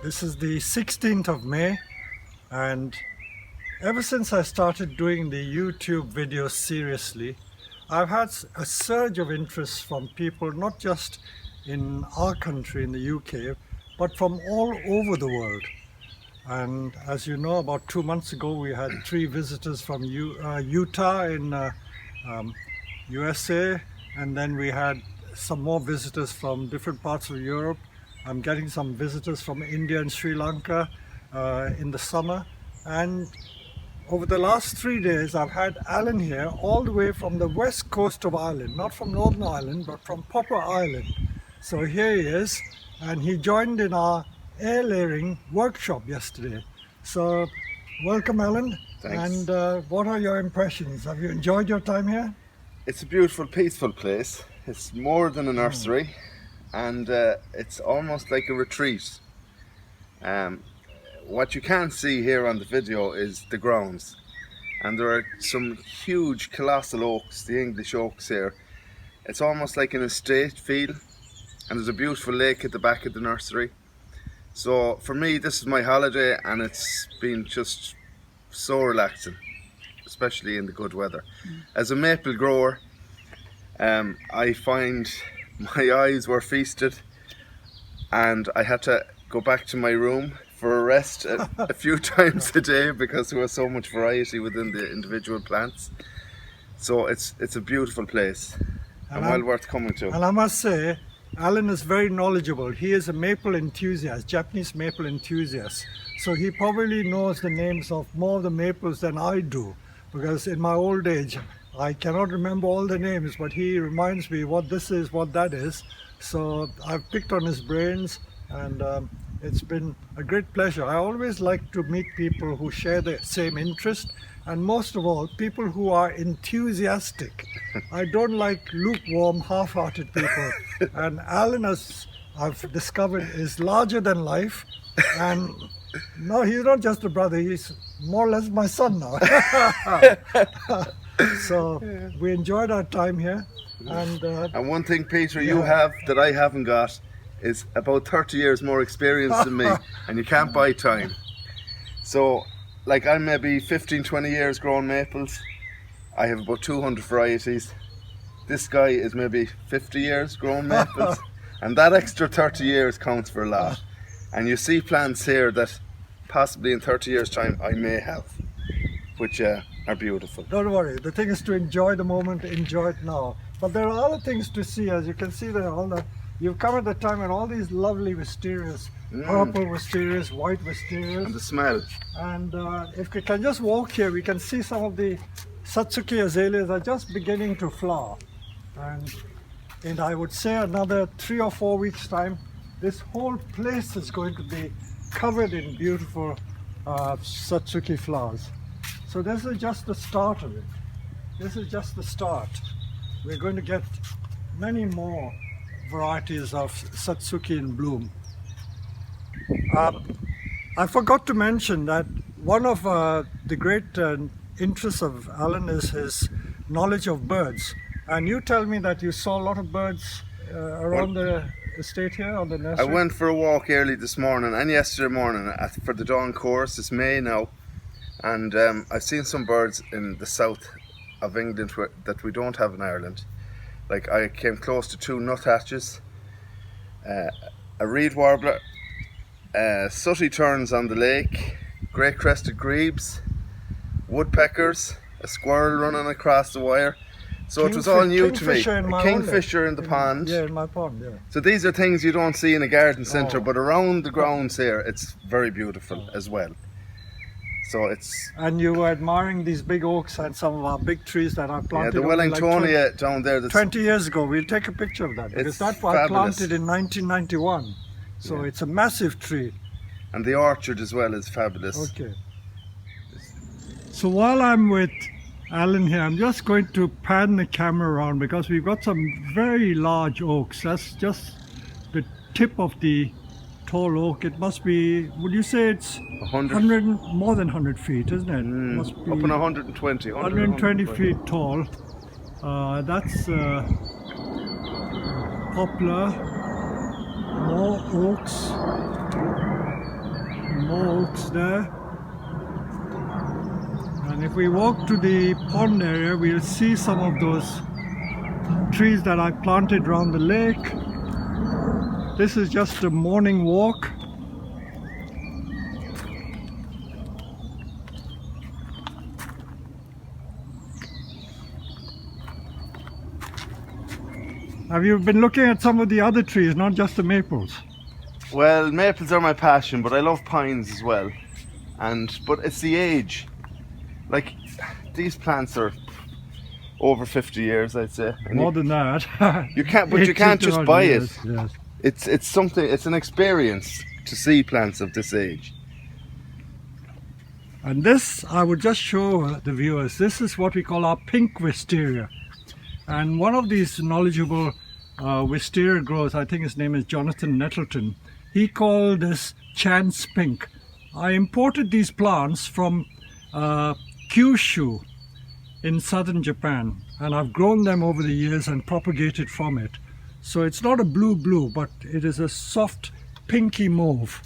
This is the 16th of May, and ever since I started doing the YouTube videos seriously, I've had a surge of interest from people not just in our country, in the UK, but from all over the world. And as you know, about 2 months ago we had 3 visitors from Utah in USA, and then we had some more visitors from different parts of Europe. I'm getting some visitors from India and Sri Lanka in the summer, and over the last 3 days I've had Alan here all the way from the west coast of Ireland, not from Northern Ireland but from Popper Island. So here he is, and he joined in our air layering workshop yesterday. So welcome, Alan. Thanks. And what are your impressions? Have you enjoyed your time here? It's a beautiful, peaceful place. It's more than a nursery, and it's almost like a retreat. What you can't see here on the video is the grounds, and there are some huge colossal oaks, the English oaks here. It's almost like an estate feel, and there's a beautiful lake at the back of the nursery. So for me, this is my holiday, and it's been just so relaxing, especially in the good weather. As a maple grower, I find my eyes were feasted, and I had to go back to my room for a rest a few times a day because there was so much variety within the individual plants. So it's a beautiful place and well worth coming to. And I must say, Alan is very knowledgeable. He is a maple enthusiast, Japanese maple enthusiast. So he probably knows the names of more of the maples than I do, because in my old age I cannot remember all the names, but he reminds me what this is, what that is. So I've picked on his brains, and it's been a great pleasure. I always like to meet people who share the same interest, and most of all, people who are enthusiastic. I don't like lukewarm, half-hearted people. And Alan, as I've discovered, is larger than life. And no, he's not just a brother, he's more or less my son now. So we enjoyed our time here. And one thing, Peter, you have that I haven't got is about 30 years more experience than me, and you can't buy time. So, like, I'm maybe 15-20 years growing maples. I have about 200 varieties. This guy is maybe 50 years growing maples, and that extra 30 years counts for a lot. And you see plants here that possibly in 30 years time I may have, which are beautiful. Don't worry, the thing is to enjoy the moment, enjoy it now. But there are other things to see. As you can see, there all the you've come at the time and all these lovely wisterias, purple wisterias, white wisterias. And the smell. And if we can just walk here, we can see some of the Satsuki azaleas are just beginning to flower. And I would say another 3 or 4 weeks time, this whole place is going to be covered in beautiful Satsuki flowers. So this is just the start of it. This is just the start. We're going to get many more varieties of Satsuki in bloom. I forgot to mention that one of the great interests of Alan is his knowledge of birds. And you tell me that you saw a lot of birds around the estate here, on the nursery. I went for a walk early this morning and yesterday morning for the dawn chorus. It's May now, and I've seen some birds in the south of England that we don't have in Ireland. Like, I came close to 2 nuthatches, a reed warbler, sooty terns on the lake, grey crested grebes, woodpeckers, a squirrel running across the wire. So it was all new to me. A kingfisher in the pond. Yeah, in my pond, yeah. So these are things you don't see in a garden centre, but around the grounds here, it's very beautiful as well. So it's... And you were admiring these big oaks and some of our big trees that are planted. Yeah, the Wellingtonia down there. 20 years ago. We'll take a picture of that, because that was planted in 1991. So it's a massive tree. And the orchard as well is fabulous. Okay. So while I'm with Alan here, I'm just going to pan the camera around, because we've got some very large oaks. That's just the tip of the tall oak. It must be, would you say it's 100, more than 100 feet, isn't it? Must be up in 120. 120 feet tall. That's poplar, more oaks, more oaks there. And if we walk to the pond area, we'll see some of those trees that I planted around the lake. This is just a morning walk. Have you been looking at some of the other trees, not just the maples? Well, maples are my passion, but I love pines as well. But it's the age. Like, these plants are over 50 years, I'd say. And More than that. you can't just buy it. Yes. It's something. It's an experience to see plants of this age. And this, I would just show the viewers, this is what we call our pink wisteria. And one of these knowledgeable wisteria growers, I think his name is Jonathan Nettleton, he called this chance pink. I imported these plants from Kyushu in southern Japan, and I've grown them over the years and propagated from it. So it's not a blue, but it is a soft pinky mauve.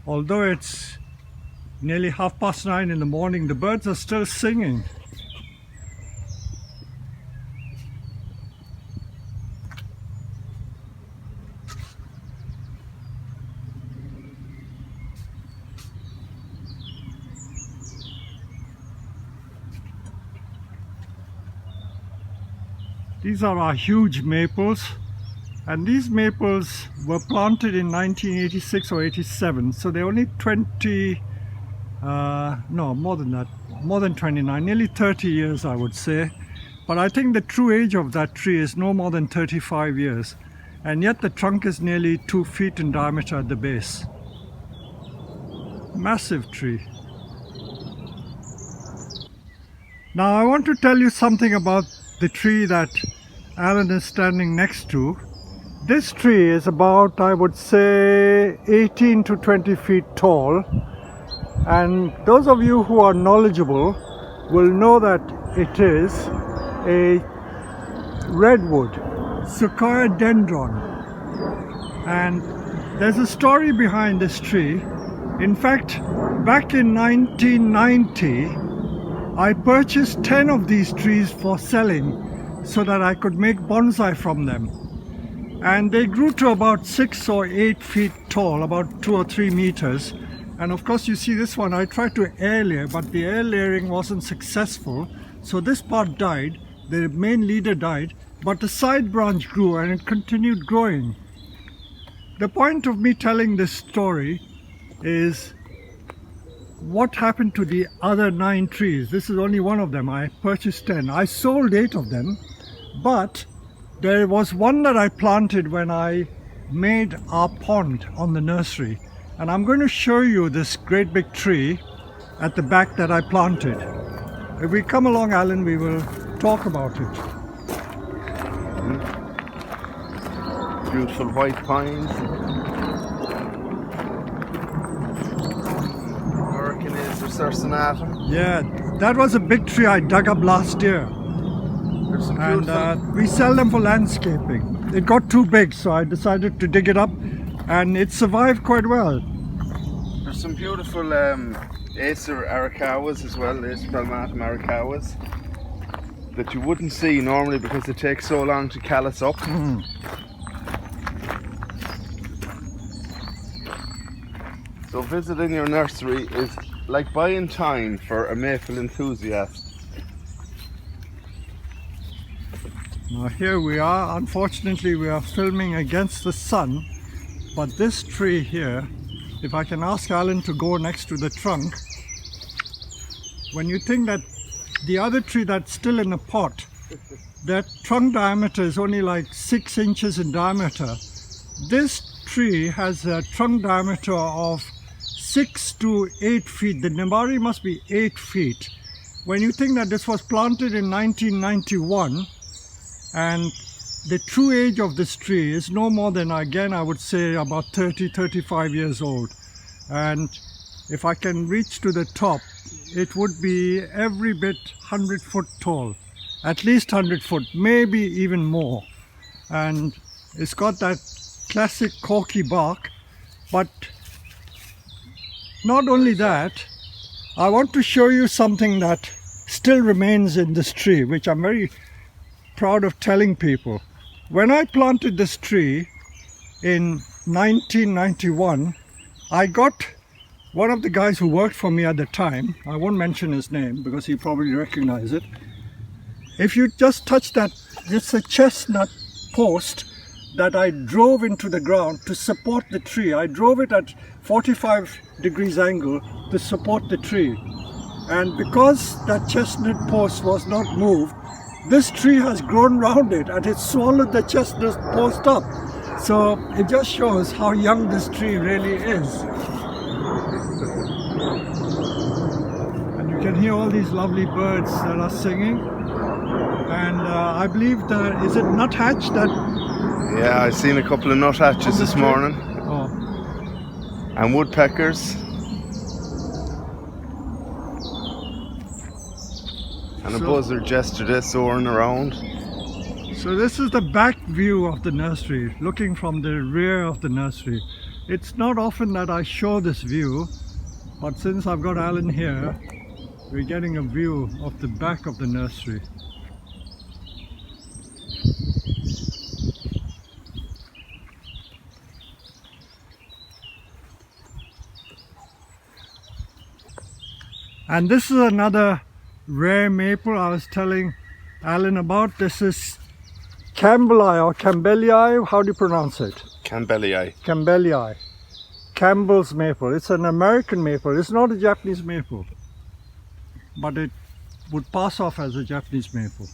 Although it's nearly 9:30 in the morning, the birds are still singing. These are our huge maples, and these maples were planted in 1986 or 87, so they're only 20, no, more than that, more than 29, nearly 30 years I would say. But I think the true age of that tree is no more than 35 years, and yet the trunk is nearly 2 feet in diameter at the base. Massive tree. Now I want to tell you something about the tree that Alan is standing next to. This tree is about, I would say, 18 to 20 feet tall, and those of you who are knowledgeable will know that it is a redwood, Sequoia dendron, and there's a story behind this tree. In fact, back in 1990 I purchased 10 of these trees for selling so that I could make bonsai from them. And they grew to about 6 or 8 feet tall, about 2 or 3 meters. And of course you see this one, I tried to air layer, but the air layering wasn't successful. So this part died, the main leader died, but the side branch grew and it continued growing. The point of me telling this story is what happened to the other 9 trees. This is only one of them. I purchased 10. I sold 8 of them, but there was one that I planted when I made our pond on the nursery, and I'm going to show you this great big tree at the back that I planted. If we come along, Alan, we will talk about it. Beautiful white pines. American is Resurcinatum. Yeah, that was a big tree I dug up last year. There's some beautiful. And we sell them for landscaping. It got too big, so I decided to dig it up, and it survived quite well. There's some beautiful Acer Arakawas as well, Acer palmatum Arakawas, that you wouldn't see normally because it takes so long to callus up. So visiting your nursery is like buying time for a maple enthusiast. Now here we are. Unfortunately we are filming against the sun, but this tree here, if I can ask Alan to go next to the trunk, when you think that the other tree that's still in a pot, that trunk diameter is only like 6 inches in diameter, this tree has a trunk diameter of 6 to 8 feet. The Nembari must be 8 feet. When you think that this was planted in 1991, and the true age of this tree is no more than, again, I would say about 30-35 years old. And if I can reach to the top, it would be every bit 100 foot tall. at least 100 foot, maybe even more. And it's got that classic corky bark. But not only that, I want to show you something that still remains in this tree, which I'm very proud of telling people. When I planted this tree in 1991, I got one of the guys who worked for me at the time, I won't mention his name because he probably recognize it. If you just touch that, it's a chestnut post that I drove into the ground to support the tree. I drove it at 45 degrees angle to support the tree. And because that chestnut post was not moved, this tree has grown round it and it swallowed the chestnut post up. So it just shows how young this tree really is. And you can hear all these lovely birds that are singing. And I believe that, is it nuthatch that? Yeah, I've seen a couple of nuthatches this morning. Oh. And woodpeckers. And a buzzard yesterday soaring around. So this is the back view of the nursery, looking from the rear of the nursery. It's not often that I show this view, but since I've got Alan here, we're getting a view of the back of the nursery. And this is another rare maple I was telling Alan about. This is Campbellii or Campbellii, how do you pronounce it? Campbellii. Campbellii. Campbell's maple. It's an American maple. It's not a Japanese maple. But it would pass off as a Japanese maple.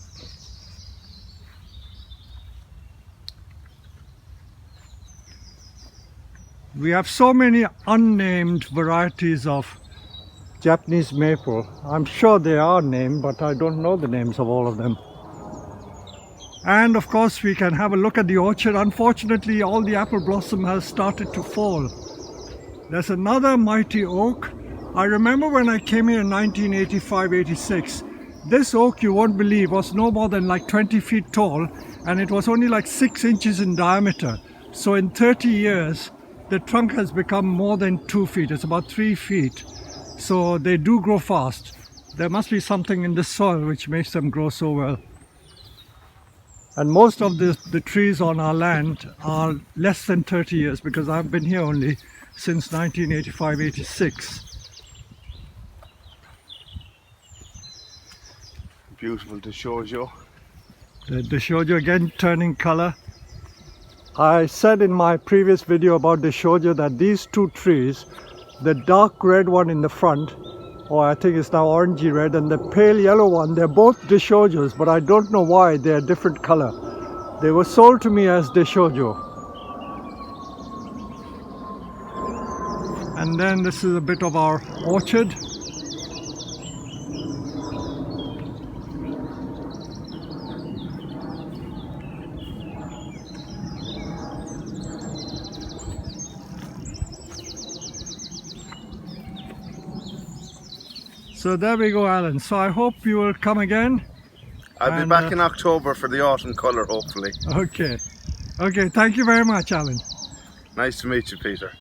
We have so many unnamed varieties of Japanese maple. I'm sure they are named, but I don't know the names of all of them. And of course we can have a look at the orchard. Unfortunately, all the apple blossom has started to fall. There's another mighty oak. I remember when I came here in 1985-86, this oak, you won't believe, was no more than like 20 feet tall, and it was only like 6 inches in diameter. So in 30 years, the trunk has become more than 2 feet. It's about 3 feet. So they do grow fast. There must be something in the soil which makes them grow so well. And most of the trees on our land are less than 30 years because I've been here only since 1985-86. Beautiful Deshojo. The Deshojo again turning color. I said in my previous video about Deshojo that these two trees, the dark red one in the front, or I think it's now orangey red, and the pale yellow one, they're both Deshojos, but I don't know why they're different color. They were sold to me as Deshojo. And then this is a bit of our orchard. So there we go, Alan. So I hope you will come again. I'll be back in October for the autumn colour, hopefully. Okay. Okay, thank you very much, Alan. Nice to meet you, Peter.